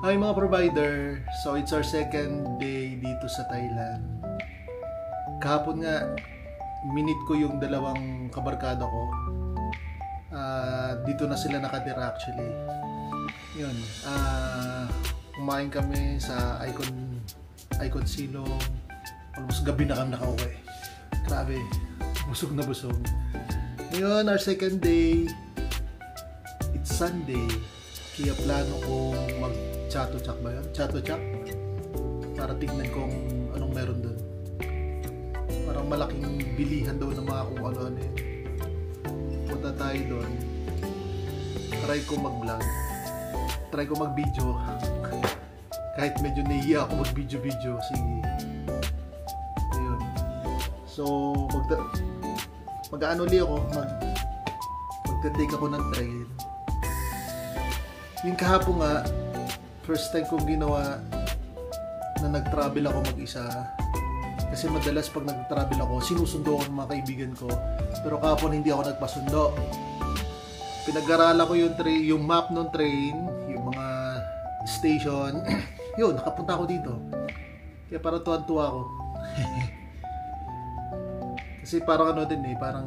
Hi mga provider, so it's our second day dito sa Thailand. Kahapon nga, minute ko yung dalawang kabarkada ko. Dito na sila nakatira actually. Yun, kumain kami sa Icon Silong. Almost gabi na kami nakauwi. Grabe, busog na busog. Ngayon, our second day, it's Sunday. Kaya plano kong mag-chato-chak ba yun? Chato-chak? Para tignan kong anong meron doon. Parang malaking bilihan daw ng mga kung ano-ano yun. Punta tayo doon. Try ko mag-vlog. Try ko mag-video. Kahit medyo nahiya ako mag-video-video. Sige. Ayun. So, mag-ano li ako. Magta-take ako ng train. Yung kahapon nga, first time kong ginawa na nag-travel ako mag-isa. Kasi madalas pag nag-travel ako, sinusundo ako ng mga kaibigan ko. Pero kahapon hindi ako nagpasundo. Pinag-aralan ko yung map ng train, yung mga station. Yun, nakapunta ako dito. Kaya parang tuwan-tuwa ako. Kasi parang ano din parang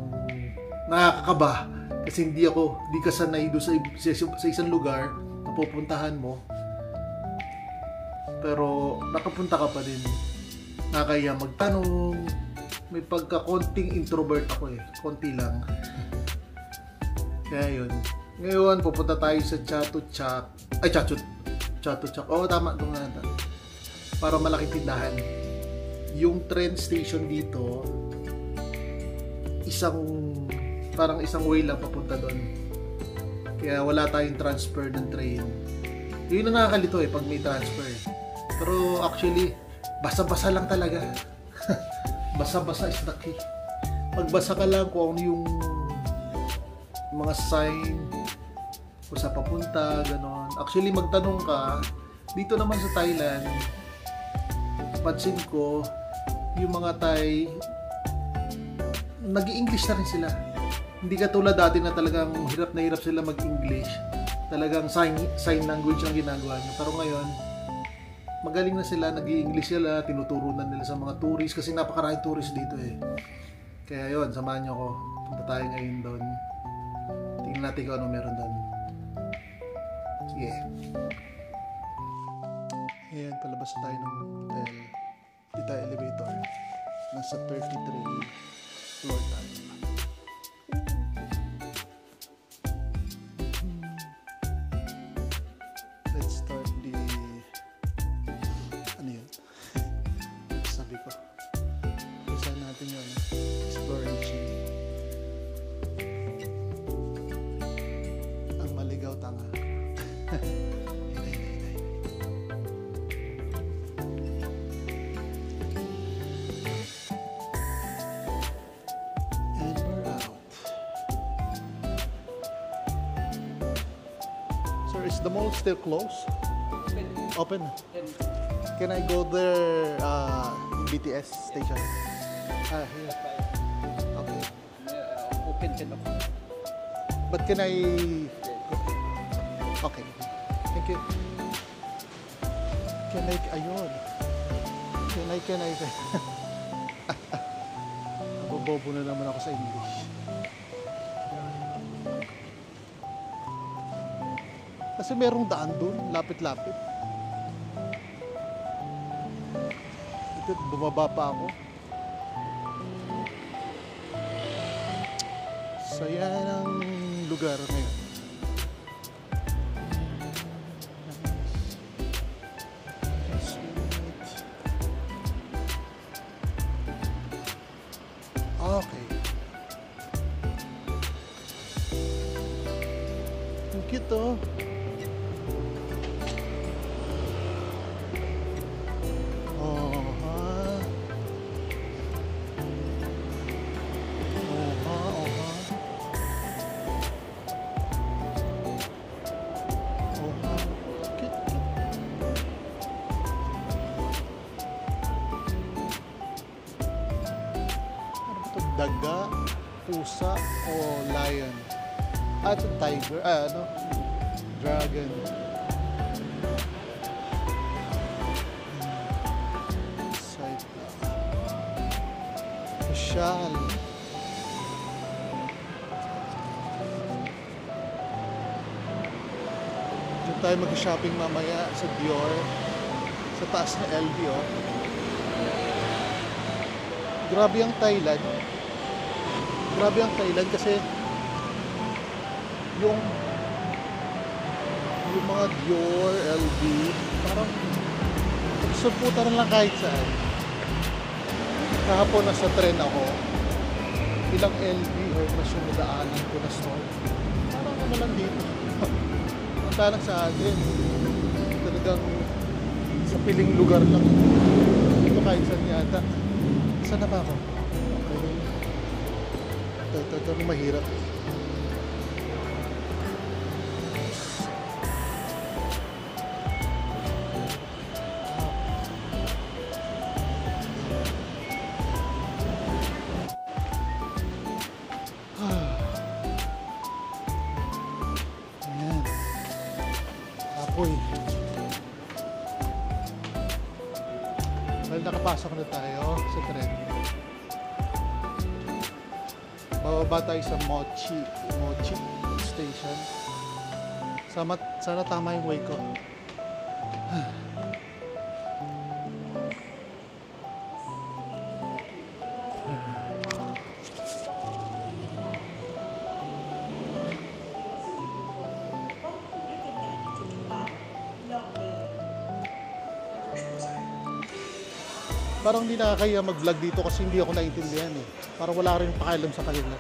nakakakaba. Kasi hindi ka sanay doon sa isang lugar na pupuntahan mo. Pero nakapunta ka pa din. Nakakaya magtanong. May pagka-konting introvert ako konti lang. Kaya yun. Ngayon, pupunta tayo sa Chato-chak. Ay, Chato-chak. Oo, tama. Ito nga. Para malaking tindahan. Yung train station dito, parang isang way lang papunta doon. Kaya wala tayong transfer ng train. Yun ang nakakalito pag may transfer. Pero actually, basa-basa lang talaga. Basa-basa is the key. Magbasa ka lang kung ano yung mga sign kung sa papunta, ganon. Actually, magtanong ka, dito naman sa Thailand, pansin ko, yung mga Thai, nag-i-English na rin sila. Hindi katulad dati na talagang hirap na hirap sila mag-English. Talagang sign language ang ginagawa niya. Pero ngayon, magaling na sila, nag-i-English sila, tinuturo na nila sa mga tourist kasi napakaraming tourist dito Kaya yun, samahan niyo ako. Punta tayo ngayon doon. Tingnan natin kung ano meron doon. Sige. Ayan, palabas na tayo ng hotel. Di tayo elevator. Nasa 33 floor tayo. Let's start the ano yun? Sabi ko. Isa natin yun. Exploration. Ang maligaw tanga. Is the mall still closed? Open. Can I go there BTS station? Here. Okay. Open 10 o'clock. But can I... Okay. Thank you. Ayun. Can I... Bobo na naman ako sa English. Kasi merong daan doon, lapit-lapit. Ito, bumaba pa ako. So, yan ang lugar ngayon. Okay. Ang cute daga, pusa, o lion. Ito tiger, dragon. sosyal. Diyan tayo mag-shopping mamaya sa Dior. Sa taas na LV, oh. Grabe ang Thailand. Grabe ang Thailand kasi yung mga Dior, LV, parang sumputan lang kahit saan. Kahapon nasa tren ako, ilang LV or mas yung nadaanan ko na store. Parang ano lang dito. Ang talang sa atin, talagang sa piling lugar lang. Dito kahit saan yata. Saan na ba ako? Okay. Ito mahirap. Ayan. Apoy. Well, nakapasok na tayo sa tren. Bababa tayo sa Mochi Station. Sana tama yung way ko. Parang hindi nakakaya mag-vlog dito kasi hindi ako naiintindihan eh. Parang wala rin pakialam sa kanila.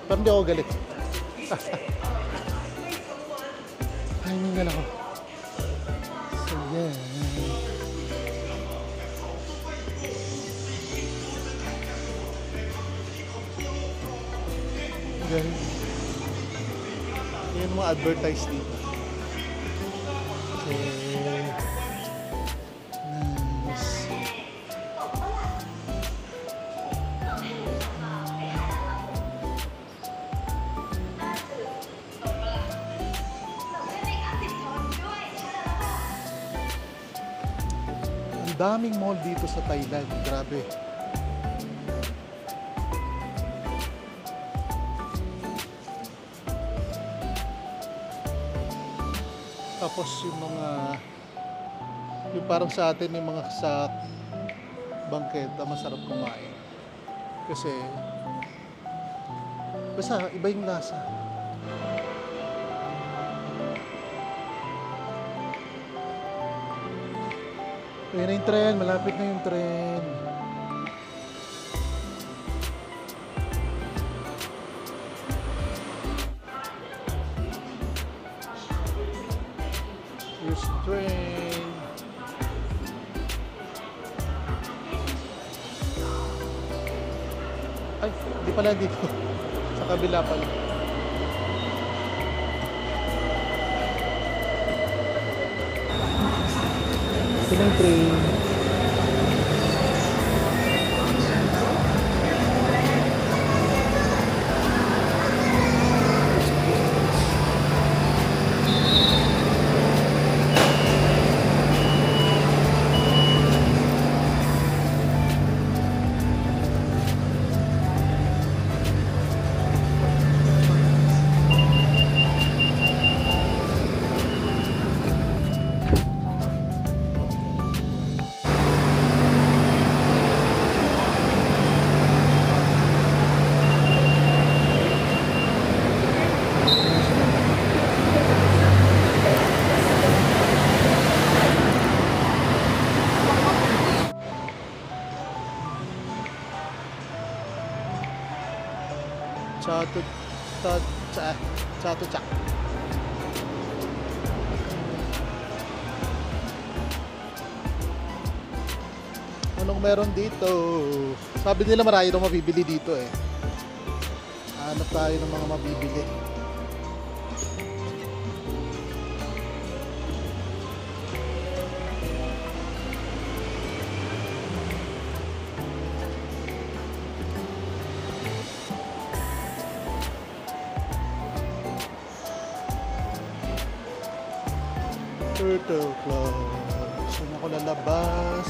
Pero hindi ako galit. Ay, mingal ako. So, yeah. Galing. Yan mga advertise dito. Okay. Daming mall dito sa Thailand, grabe. Tapos yung parang sa atin yung mga sa bangketa masarap kumain. Kasi basta iba yung lasa. Ayan na yung tren, malapit na yung tren. Here's the train. Ay, di pala dito. Sa kabila pala. Ito na yung train. Chatuchak. Anong meron dito? Sabi nila marami daw mabibili dito eh. Hanap tayo ng mga mabibili. Turtle Club. Saan ako lalabas?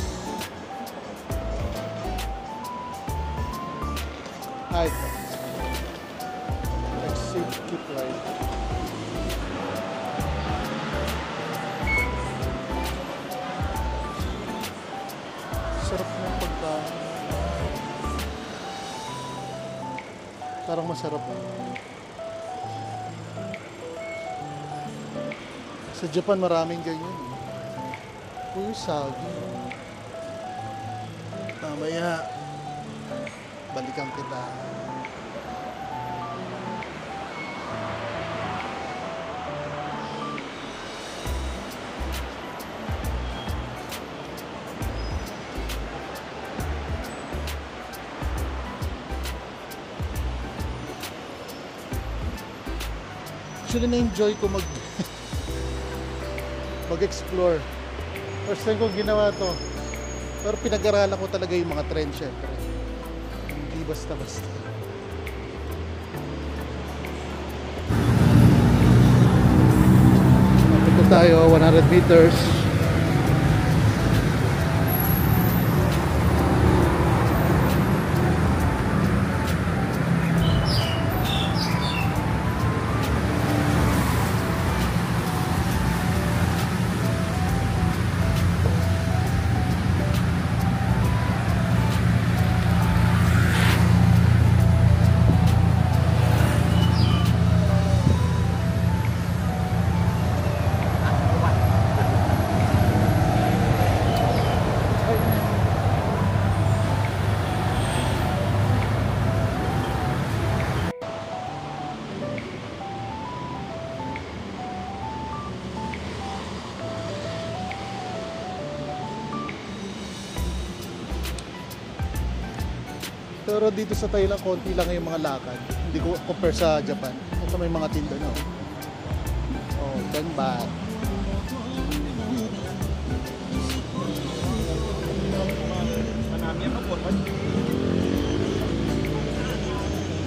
ito. Exit keep right. Sarap ng pagkain. Parang masarap. Sa Japan maraming ganyan. Uy, sagi. Mamaya, balikan kita. Actually, na-enjoy ko mag-explore. First time ko ginawa to. Pero pinag-aralan ko talaga yung mga trend, syempre. Hindi basta-basta. Ito tayo, 100 meters. Pero dito sa Thailand, konti lang yung mga lakad. Hindi ko compare sa Japan. Ito may mga tinda na. Oh, 10 baht.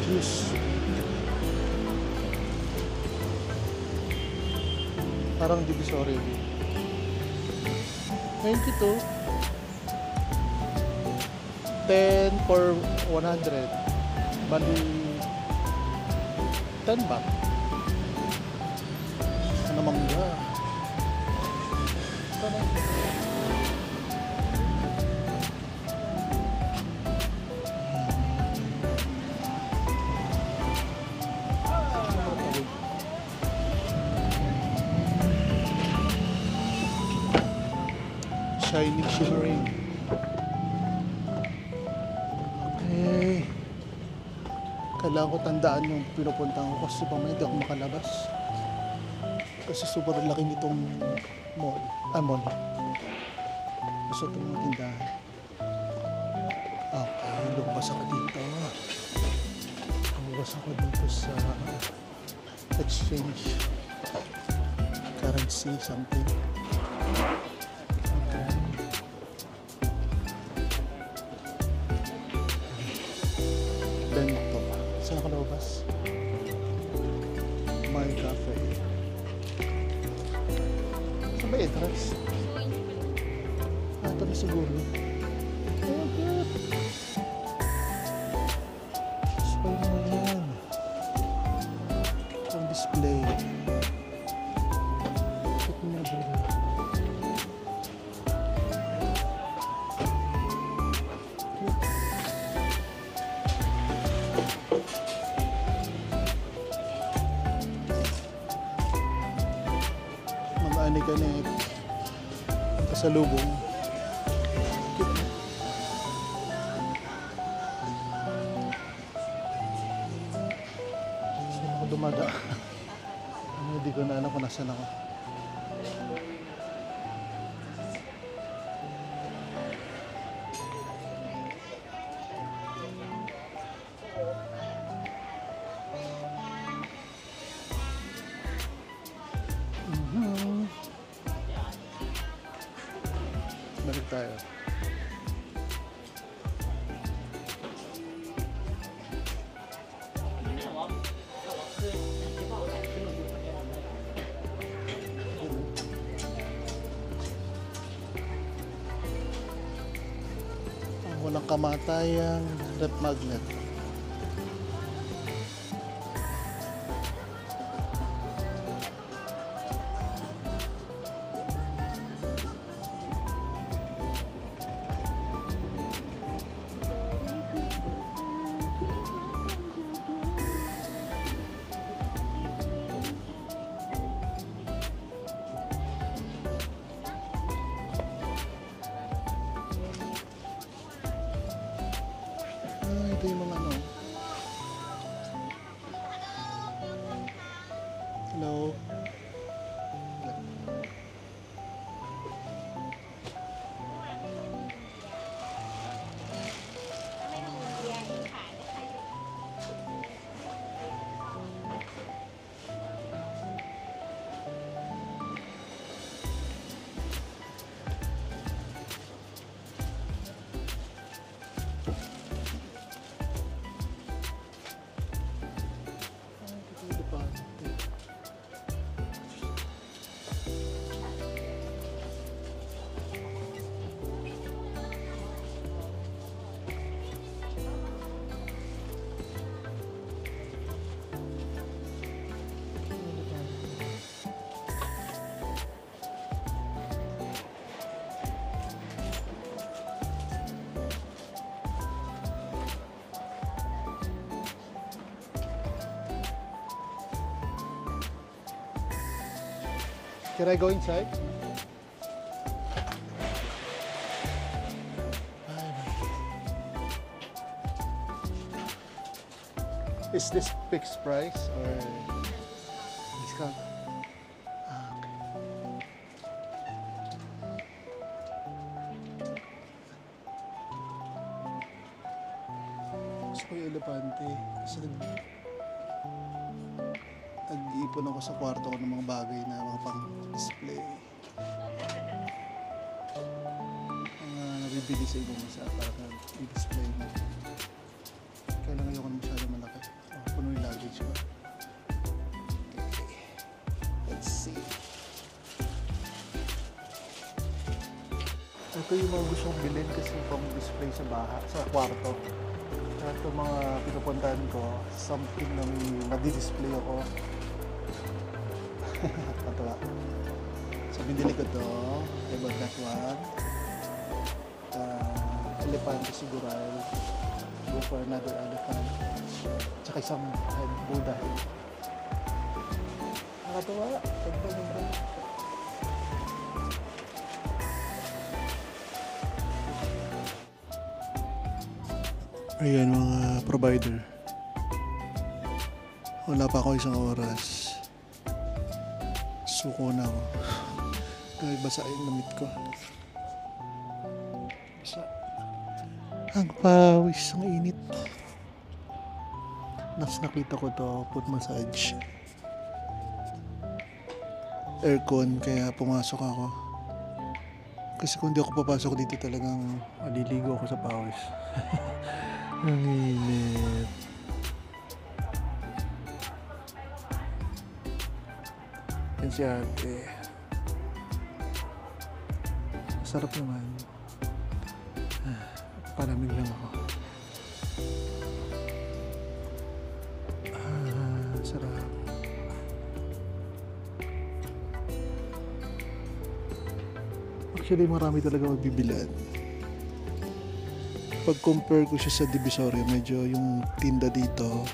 Juice. Parang divisory. 22. 10 for 100. Bali 10 baht. Ano mangga? Shining, shimmering. Okay. Kailangan ko tandaan yung pinupuntahan ko kasi pamaya hindi ako makalabas. Kasi sobrang laki nitong mall. Mall. Gusto itong mga tindahan. Okay, lumabas ako dito. Lumabas ako dito sa exchange currency something. Bento. Saan ako lumabas? My Cafe. Saan ba entrance? Ito na siguro. Oh, good. So, yan. Ang display. Check mo na ba? Mamani ka na eh. Pasalubong. Cute. Saan ako dumada? Hindi ko na alam kung nasan ako. Balik tayo. Ang walang kamatayang rep magnet. Hello. Can I go inside? Is this fixed price or discount? Gusto ko yung elepante kasi nag-iipon ako sa kwarto ko ng mga bagay na mga pang-display. Mga nabibili sa ibang masa para i-display mo. Kaya lang ayoko na masyado malaki. Puno yung luggage ko. Okay. Let's see. Ito yung mga gusto kong bilhin kasi pang-display sa bahay, sa kwarto. Ito mga pinupuntahan ko, something na may nadi-display ako. Matawa. So, binili ko to. I bought that one. Elepante siguro. I'll go for another elephant. Tsaka isang head, Buddha head. Nakatawa. Pagpagpag. Ayan mga provider. Wala pa ako isang oras. Suko na ako. Dahil basa yung lamit ko. Basa. Ang pawis, ang init. Nakita ko to, foot massage. Aircon, kaya pumasok ako. Kasi kung di ako papasok dito talagang maliligo ako sa pawis. Ang init. Yan si ate. Masarap naman. Palamig lang ako. Sarap. Actually, marami talaga magbibilan. Pag-compare ko siya sa Divisoria, medyo yung tinda dito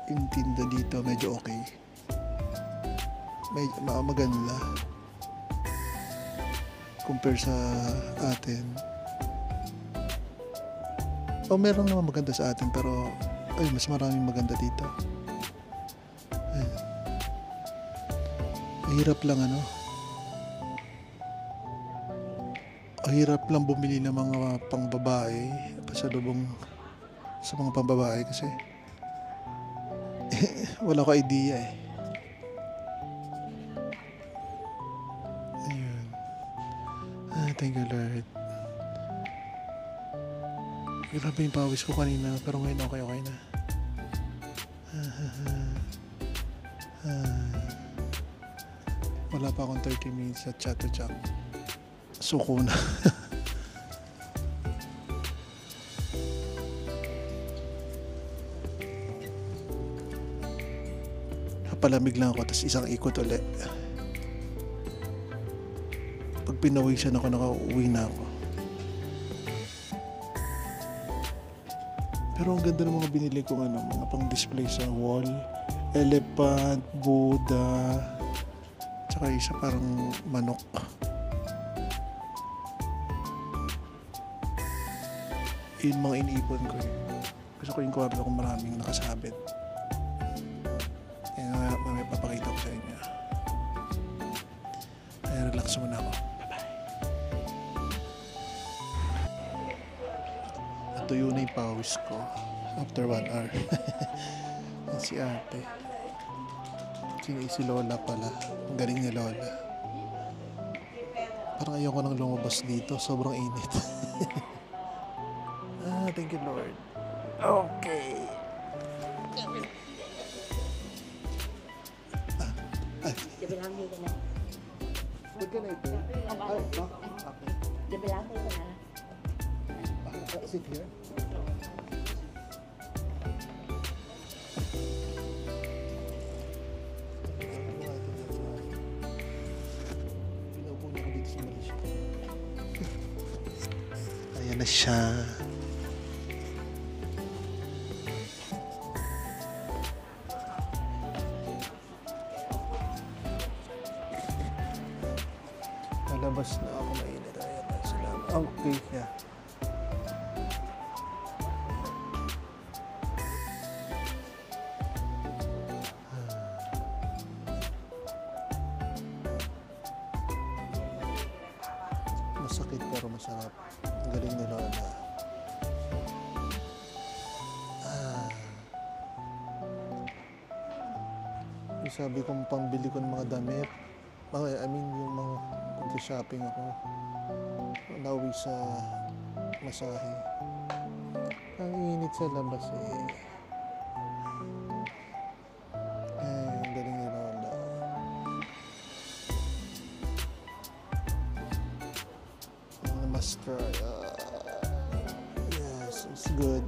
yung tinda dito medyo okay, medyo maganda compare sa atin. Meron naman maganda sa atin pero mas maraming maganda dito. Mahirap lang hirap lang bumili ng mga pangbabae pasalubong sa mga pambabae kasi wala ko idea Ayun. Thank you Lord. Grabe yung pawis ko kanina pero ngayon okay na. Wala pa akong 30 minutes sa chat to chat. Suko na. Palamig lang ako tapos isang ikot ulit. Pag pinawisan ako, nakauwi na ako. Pero ang ganda ng mga binili kong mga pang display sa wall. Elephant, Buddha, tsaka isa parang manok. Yun mga iniipon ko Gusto ko yung kwarto kung maraming nakasabit. Kaya may papakita ko sa inyo. Kaya relax muna ako. Bye-bye. Natuyo na yung pawis ko after 1 hour. Si ate. Si Lola pala. Ang galing ni Lola. Parang ayoko nang lumabas dito. Sobrang init. Thank you, Lord. Okay. Dibilangin ko na. Good ka na ito? Ay, no? Okay. Dibilangin ko na. Is it here? Pinaupo niya ko dito sa Malaysia. Ayan na siya. Nalabas na ako, mainit. Ayan na, salamat. Okay, yeah. Masakit pero masarap. Ang galing ni Lola. Yung sabi kong pambili ko ng mga damit. I mean, yung mga shopping ako. Nauwi sa masahe. Ang init sa labas eh. Ay, ang galing ni Lola. I must try. Yes, it's good.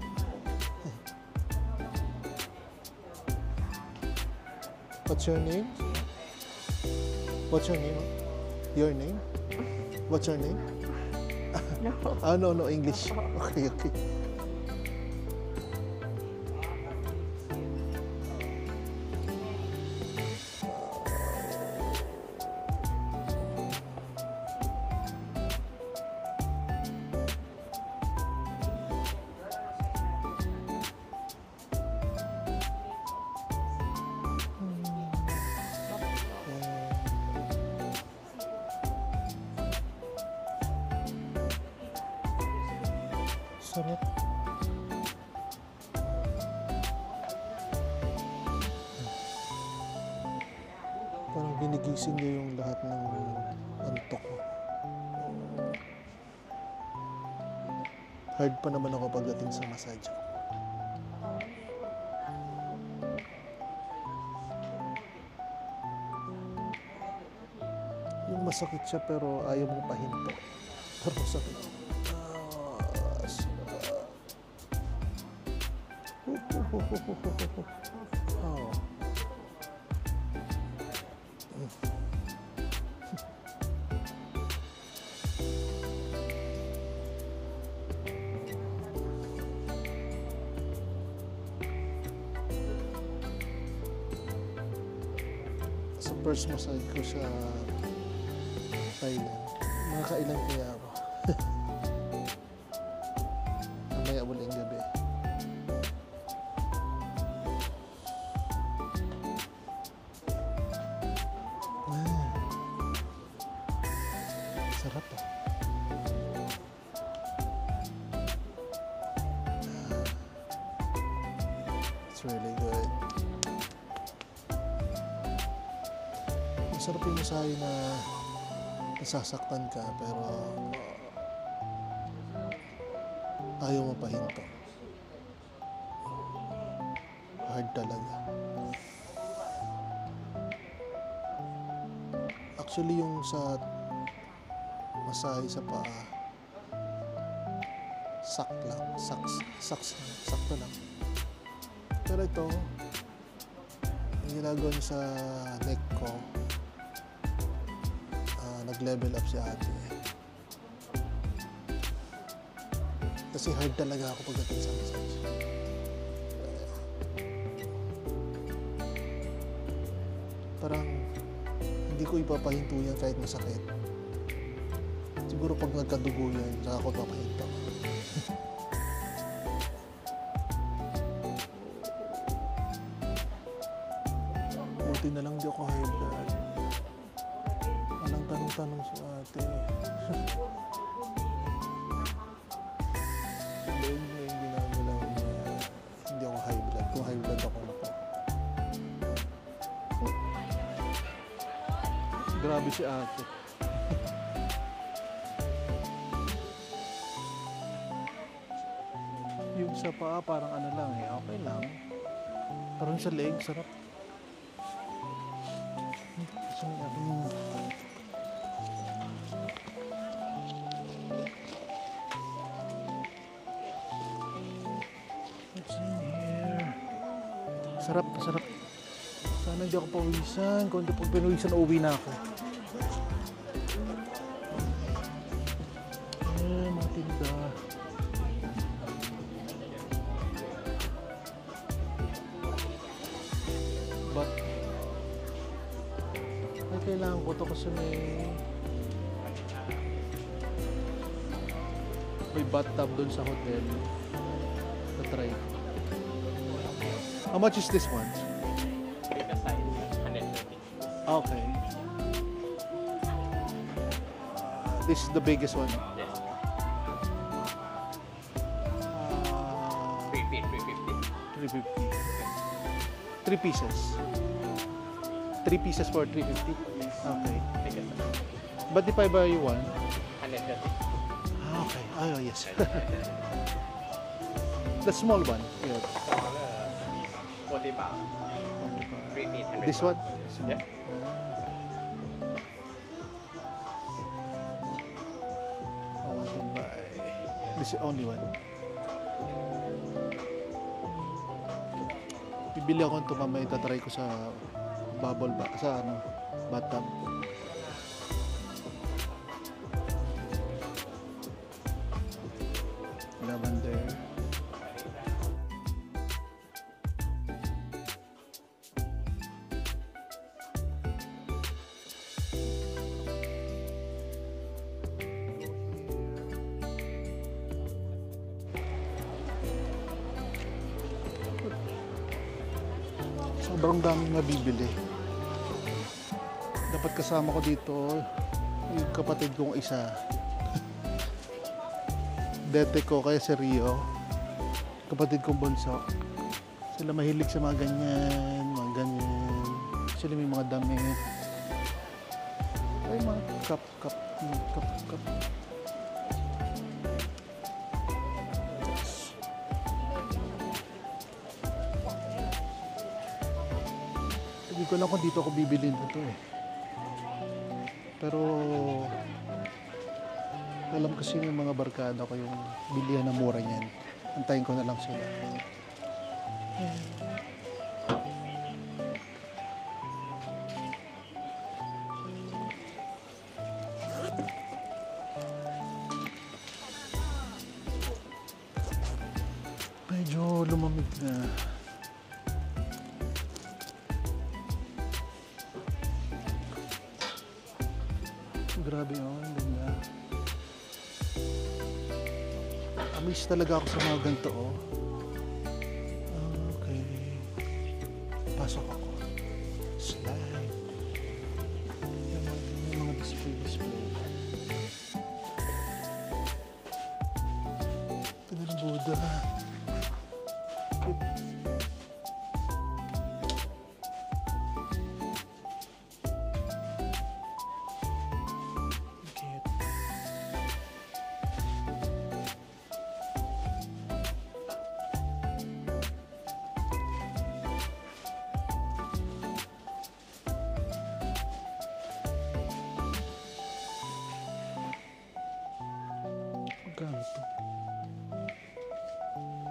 What's your name? What's your name? Your name? What's your name? No. No, English. Okay. Sarap. Parang ginigising niya yung lahat ng antok ko. Hard pa naman ako pagdating sa massage. Yung masakit siya pero ayaw mong pahinto. Pero masakit. Oh. Sa first massage ko sa Thailand, nakakailan kaya ako. Mamaya uling gabi. Sarap ah. It's really good. Masarap yung masahe na nasasaktan ka pero ayaw mapahinto. Hard talaga. Actually yung sa masahe sa paa, sakto lang. Pero ito, yung ginagawa niya sa neck ko, nag-level up si ate. Kasi hard talaga ako pagdating sa massage. Parang hindi ko ipapahinto yan kahit masakit. Siguro pag nagkadugo yan, saka ako papahinto. Buti na lang di ako high blood. Walang tanong-tanong sa ate. Doon na yung ginagalaw niya. Hindi ako high blood. Kung high blood ako na po. Grabe si ate. Yung sa paa parang ano lang eh. Okay lang. Parang sa leg, sarap. Gusto niya aking... What's in here? Sarap, sarap. Sana hindi ako pawisan. Kung hindi pag pinuwisan, uuwi na ako. Mga tinda. But, ay kailangan ko ito kasi may bathtub doon sa hotel. Na-try. How much is this one? Bigger size, 130. Okay. This is the biggest one. Yes. Uh, 3 feet, 350. 350. 3 pieces. 3 pieces for 350. Okay. Bigger size. But if I buy you one? 130. Okay. Oh, yes. The small one. Yeah. Smaller, 40 baht. 3 feet, 100 This baht. one? Yeah. I want to buy. This is only one. Bibili ako ito mamaya, itatry ko sa bubble ba sa ano, bathtub. Lavender. Sobrang daming nabibili. Dapat kasama ko dito yung kapatid kong isa. Dete ko kaya si Rio. Kapatid kong bunso. Sila mahilig sa mga ganyan, mga ganyan. Sila may mga damit. Ay, mga cup. Hindi ko alam kung dito ako bibilin nito eh. Pero alam kasi yung mga barkada ko yung bilihan na mura niyan. Antayin ko na lang sila. Medyo lumamig na. Grabe yun, ganda. Amiss talaga ako sa mga ganito, oh. Okay. Pasok ako. Slide. Yung mga display. Ito na ng Buddha.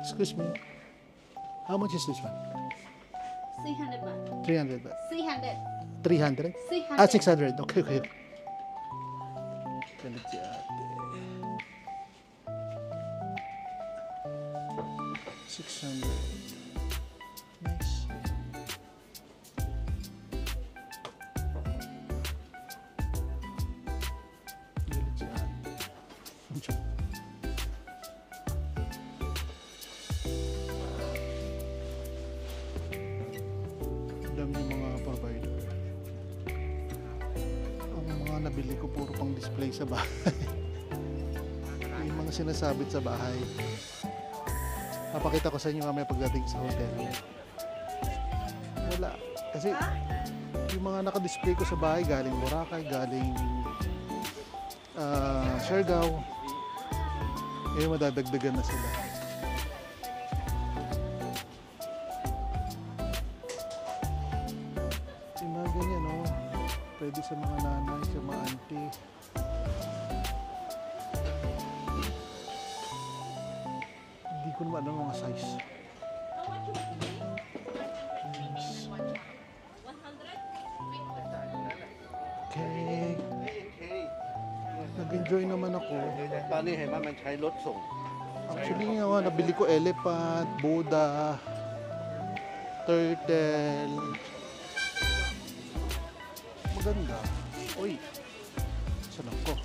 Excuse me. How much is this one? 300 baht. 300 baht. 300. 300? 600. Okay. Galit si ate. 600. Nice. Galit si ate. Alam niyo mga provide. Ang mga nabili ko puro pang display sa bahay. Yung mga sinasabit sa bahay. Papakita ko sa inyo mamaya pagdating sa hotel. Wala. Kasi yung mga naka-display ko sa bahay galing Boracay, galing Siargao. Eh madadagdagan na sila. Yung mga ganyan, no? Pwede sa mga nanay, sa mga auntie. Hindi ko naman alam ang mga size. Okay. Nag-enjoy naman ako. ตอนนี้เห็นว่ามันใช้รถส่ง Actually nga, nabili ko elephant, Buddha, turtle. Maganda. Uy, saan ako?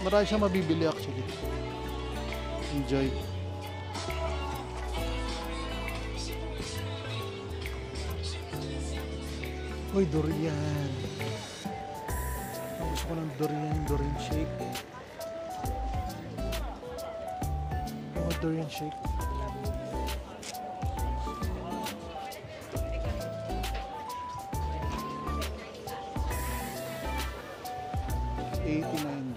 Marami siyang mabibili actually. Enjoy. Uy, durian. Gusto ko ng durian shake. Durian shake. $89.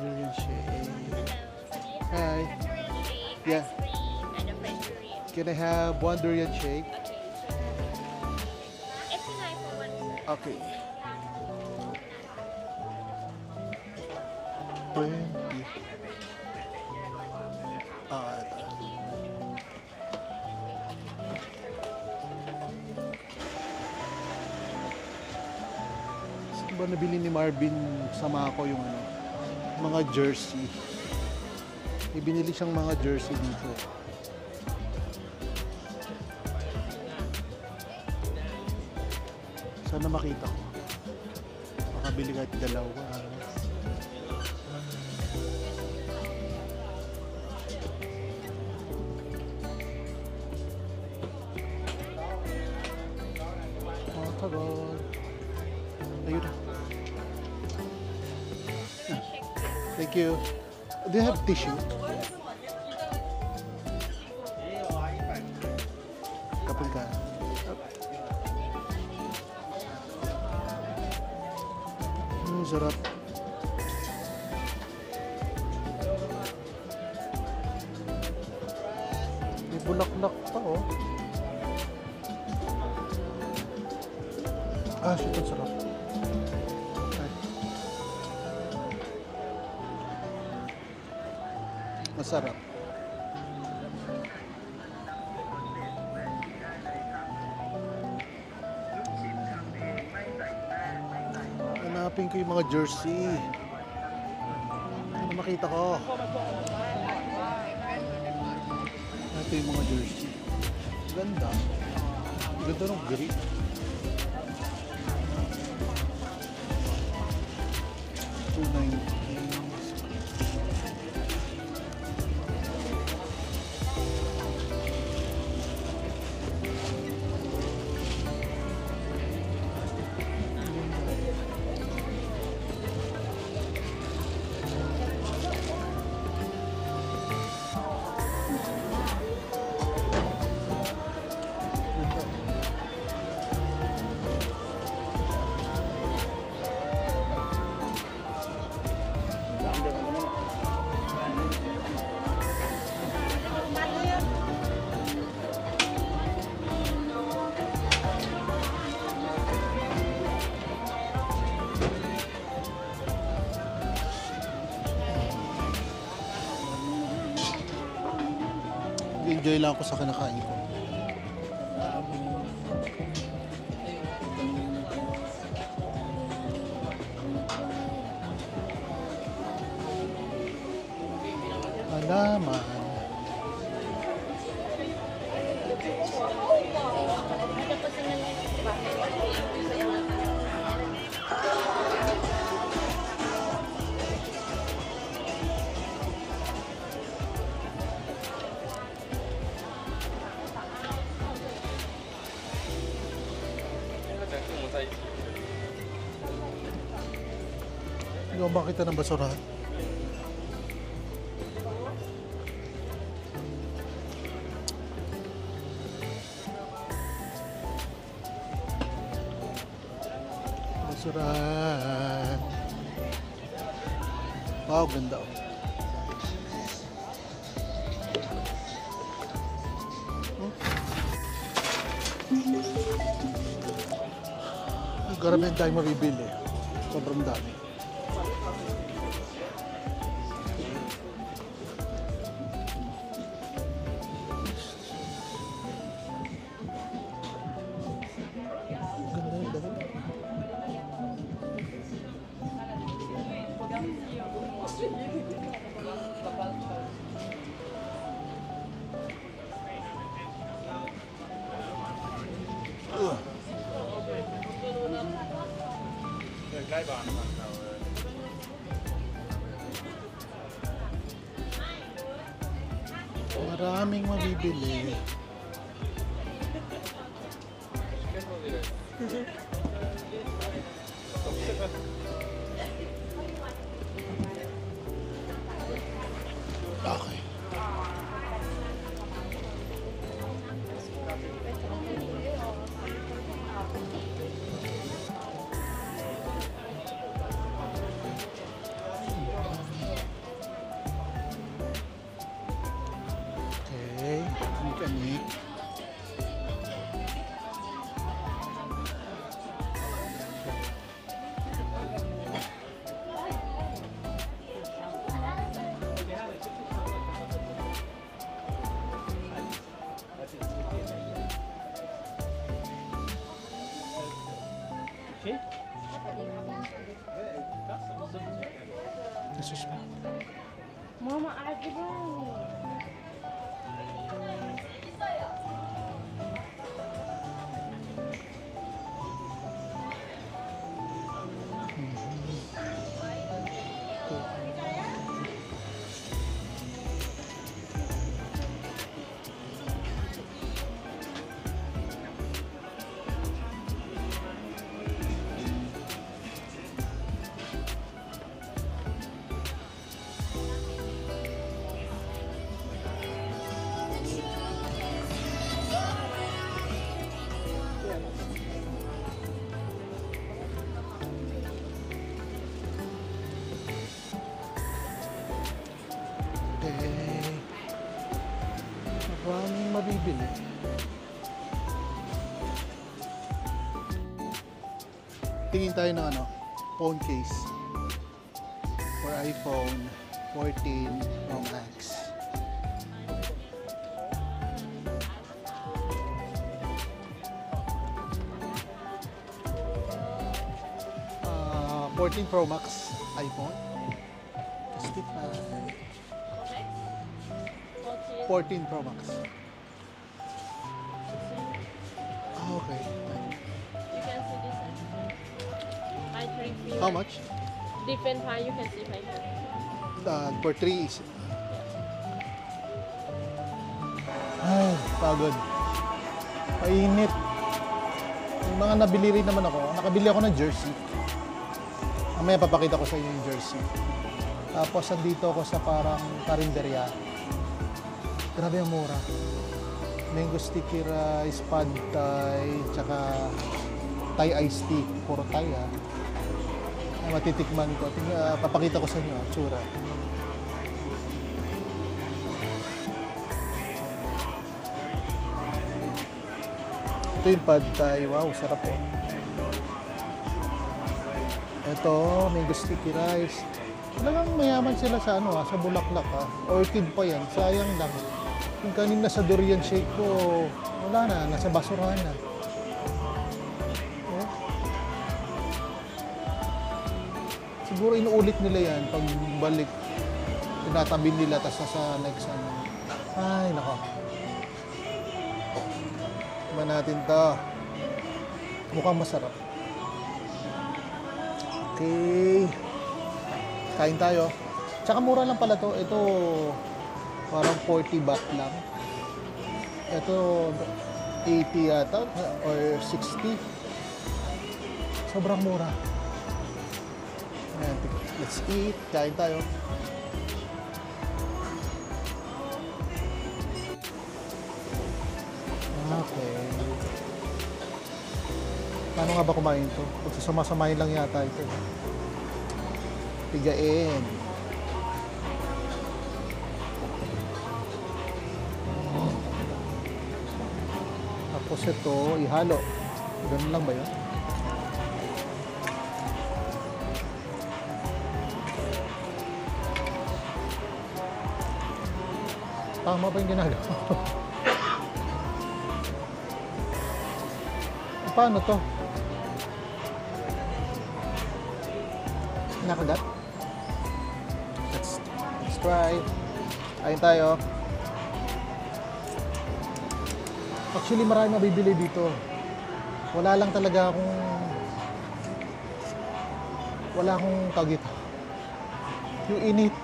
Durian shake. Hi. Yeah. Can I have one durian shake? Okay. 20. Ito. Saan ba nabili ni Marvin sama ko yung mga jersey? Ibinili siyang mga jersey dito. Sana makita ko. Makabili kahit dalawa. Tagal. Ayun. Thank you. Do you have tissue? Kapag ka. Sarap. May bulaklak pa, oh. Ah, shit, ang sarap. Ay. Masarap. Hanapin ko yung mga jersey. Ano makita ko? Ito yung mga jersey. Ganda. Ganda ng grip. Enjoy lang ako sa kinakain ko. Halaman. Ikaw ba kita ng basurahan? Basurahan. Wow, ganda oh. Karamihan tayo mabibili. Sobrang dami. Ganda yun, dami. Maraming mabibili. Okay. Okay, kami. Jesus. Mama, ate ba? Maraming mabibili. Tingin tayo ng ano, phone case for iPhone 14 Pro Max. 14 Pro Max iPhone. Stick na. 14 Pro Max. Okay. You can see this one. I drink beer. How much? Different high, you can see right here. For 3 is... Ay, pagod. Painit. Yung mga nabili rin naman ako. Nakabili ako ng jersey. Mamaya papakita ko sa inyo yung jersey. Tapos andito ako sa parang karinderya. Grabe ang mura. Mango sticky rice, pad thai, tsaka Thai iced tea. Puro Thai ah. Ay, matitikman ko. Papakita ko sa inyo ang tsura. Ito yung pad thai. Wow, sarap eh. Ito, mango sticky rice. Talagang mayaman sila sa ano sa bulaklak ha. Orchid pa yan, sayang lang. Yung kanina sa durian shake ko, wala na, nasa basurahan na. Oh. Siguro inuulit nila yan pag balik. Tinatabi nila, tas sa next ano. Ay, nako. Iba natin to. Mukhang masarap. Okay. Kain tayo. Tsaka mura lang pala to. Ito parang 40 baht lang. Ito 80 yata or 60. Sobrang mura. Ayan, let's eat. Kain tayo. Okay. Paano nga ba kumain to? Pagsasama-samahin lang yata ito. Pigain. Tapos ito, ihalo. Ganun lang ba yun? Tama ba yung ginagawa? Paano to? Nakagat? Let's try. Kain tayo. Actually, marami mabibili dito. Wala lang talaga akong... Wala akong tawag ito. Yung init.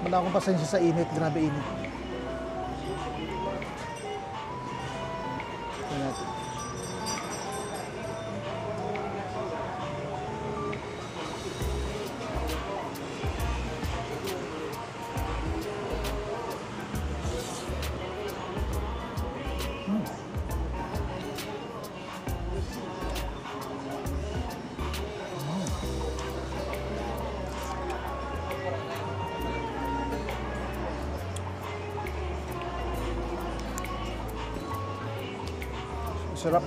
Wala akong pasensya sa init. Grabe init. Tignan natin. Sarap.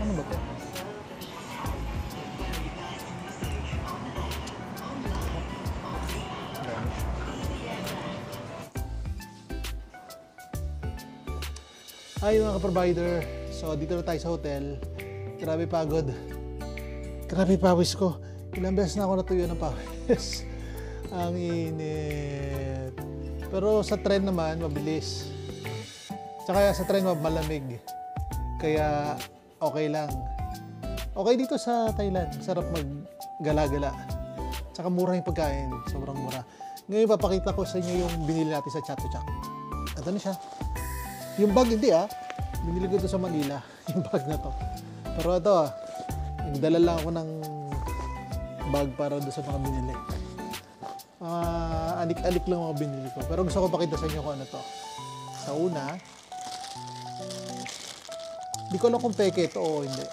Ano ba ito? Hi mga ka-provider. So dito na tayo sa hotel. Grabe pagod. Grabe pawis ko. Ilang beses na ako natuyo ng pawis. Ang init. Pero sa tren naman, mabilis. Tsaka sa tren malamig. Kaya okay lang. Okay dito sa Thailand. Sarap maggala-gala. Tsaka mura yung pagkain. Sobrang mura. Ngayon papakita ko sa inyo yung binili natin sa Chatuchak. Ito na siya. Yung bag hindi binili ko ito sa Manila. Yung bag na to. Pero ito nagdala lang ako ng bag para doon sa mga binili. Alik-alik lang mga binili ko. Pero gusto ko pakita sa inyo kung ano to. Sa una, di ko alam kung peke ito o hindi.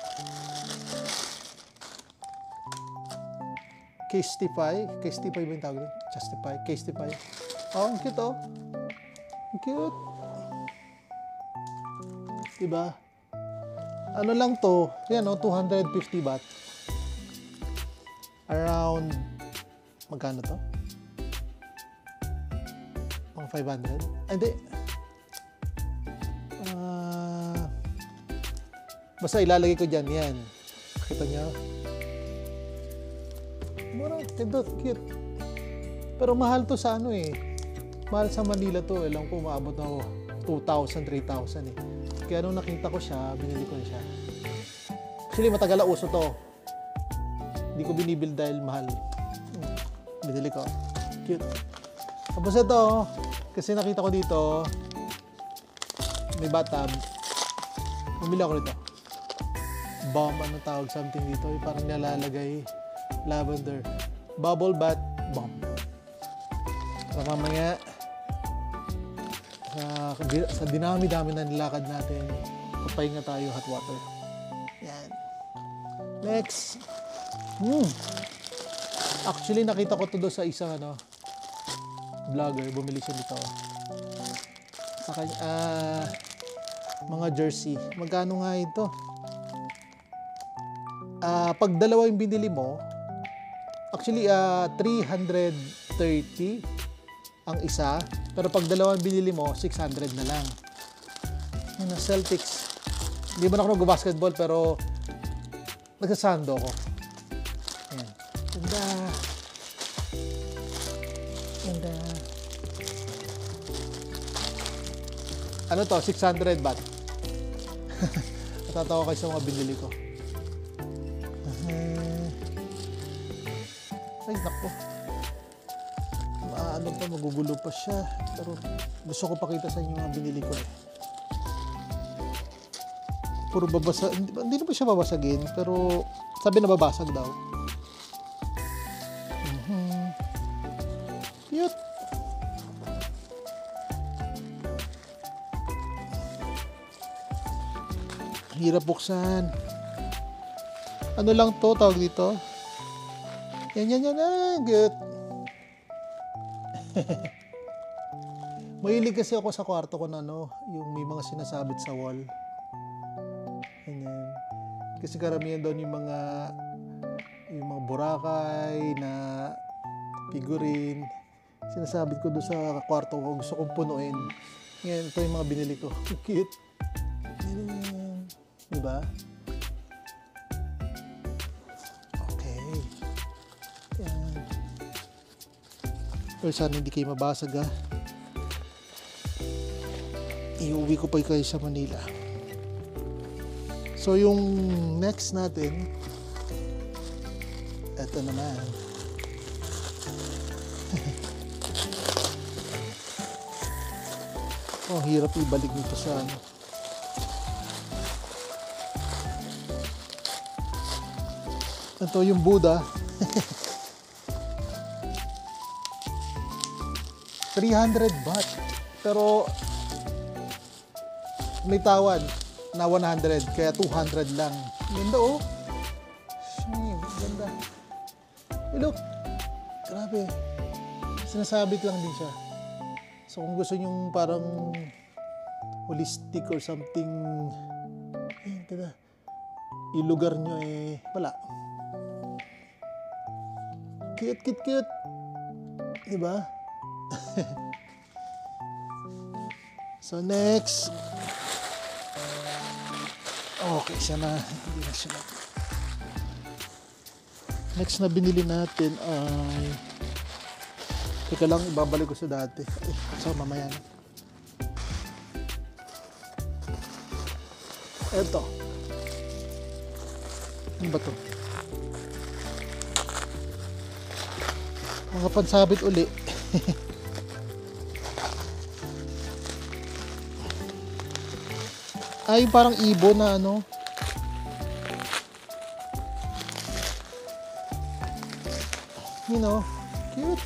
Casetify. Casetify ba yung tawag? Justify. Casetify. Oh, ang cute oh. Ang cute. Diba? Ano lang to? Yan oh, 250 baht. Around, magkano to? Mga 500? Ay, hindi. Basta ilalagay ko dyan, yan. Kita niyo? Mura, cute. Pero mahal to sa ano eh. Mahal sa Manila to. Alam ko, maabot na 2,000, 3,000 eh. Kaya nung nakita ko siya, binili ko na siya. Actually, matagal na uso to. Hindi ko binibil dahil mahal. Binili ko. Cute. Tapos ito, kasi nakita ko dito, may bathtub. Bumili ako nito. Bomb, ano tawag, something dito. Parang nalalagay lavender. Bubble bath bomb. Para mamaya, sa dinami-dami na nilakad natin, papahinga tayo hot water. Yan. Next. Actually, nakita ko to doon sa isang vlogger, bumili siya nito. Sa kanya, mga jersey. Magkano nga ito? Pag dalawa yung binili mo, actually 330 ang isa, pero pag dalawa yung binili mo, 600 na lang. Yun, Celtics. Hindi ba na ako nag-basketball, pero nagsasando ako. Ayan. Ganda. Ganda. Ano to? 600 baht. Natatawa kayo sa mga binili ko. Ay, naku. Ano pa, magugulo pa siya. Pero gusto ko pakita sa inyo mga binili ko eh. Puro babasa. Hindi na ba siya babasagin? Pero sabi na babasag daw. Cute. Hirap buksan. Ano lang to, tawag dito? Yan. Good. Mahilig kasi ako sa kwarto ko na yung may mga sinasabit sa wall. Ganyan. Kasi karamihan doon yung mga burakay na figurine. Sinasabit ko doon sa kwarto ko. Gusto kong punuin. Ngayon, ito yung mga binili ko. Cute. Diba? Okay. Yan. Pero sana hindi kayo mabasag ha. Iuwi ko pa kayo sa Manila. So yung next natin, eto naman. Oh, hirap ibalik nito sa ano. Ito yung Buddha. 300 baht. Pero may tawad na 100 kaya 200 lang. Ganda oh. Shame, ganda. Hey, look. Grabe. Sinasabit lang din siya. So kung gusto nyo parang holistic or something, ganda. Yung lugar nyo wala. Cute. Diba? So next. Okay, siya na. Hindi na siya na. Next na binili natin ay teka lang, ibabalik ko sa dati. So mamaya na. Eto. Ano ba to? Mga pansabit uli. Ay, parang ibon na ano. You know, cute.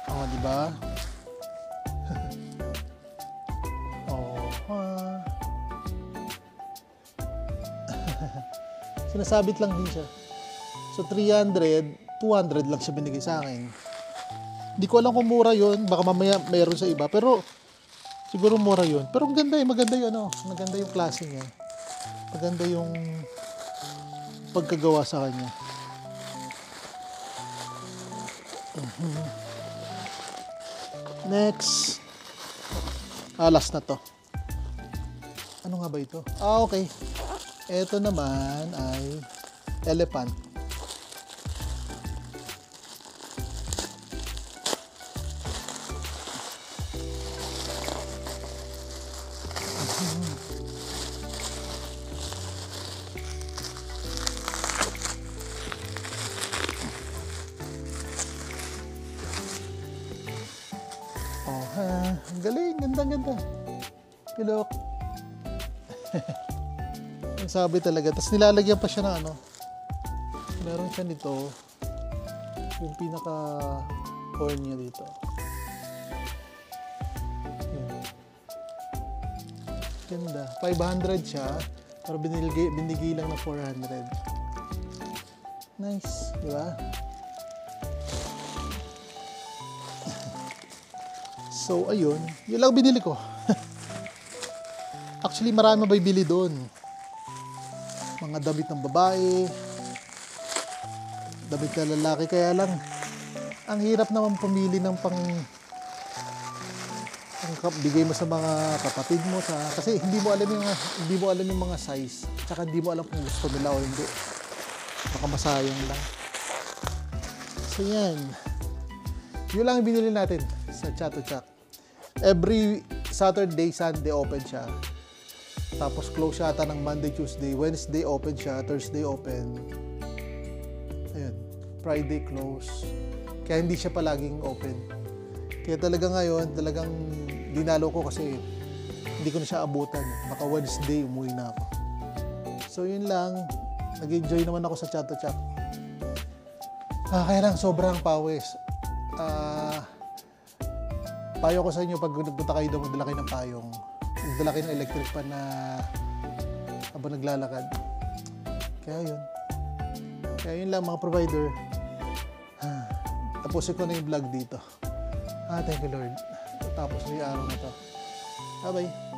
Oh, di ba? Sinasabit lang din siya. So 300, 200 lang siya binigay sa akin. Hindi ko alam kung mura yun. Baka mamaya mayroon sa iba. Pero siguro mura yun. Pero maganda maganda yung maganda yung klase niya. Maganda yung pagkagawa sa kanya. Next. Last na to. Ano nga ba ito? Okay. Ito naman ay elephant. Oh, ang galing, ganda. Pilok. Ang sabi talaga. Tapos nilalagyan pa siya ng ano. Meron siya nito. Yung pinaka-horn niya dito. Yan. Ganda. 500 siya. Pero binigay lang ng 400. Nice, di ba? So, ayun. Yun lang binili ko. Actually, marami mabibili doon. Mga damit ng babae, damit na lalaki. Kaya lang, ang hirap naman pumili ng bigay mo sa mga kapatid mo kasi hindi mo alam yung mga size. Tsaka hindi mo alam kung gusto nila o hindi. Baka masayang lang. So, yan. Yun lang ang binili natin sa Chatuchak. Every Saturday, Sunday open siya. Tapos close siya ata ng Monday, Tuesday. Wednesday open siya. Thursday open. Ayun. Friday close. Kaya hindi siya palaging open. Kaya talaga ngayon, talagang dinalo ko kasi hindi ko na siya abutan. Baka Wednesday umuwi na ako. So yun lang. Nag-enjoy naman ako sa Chatuchak. Kaya lang sobrang pawis. Payo ko sa inyo pag nagpunta kayo doon, magdala kayo ng payong. Magdala kayo ng electric pan na habang naglalakad. Kaya yun lang mga provider. Tapusin ko na yung vlog dito. Thank you Lord. Tapos na yung araw na to. Bye-bye.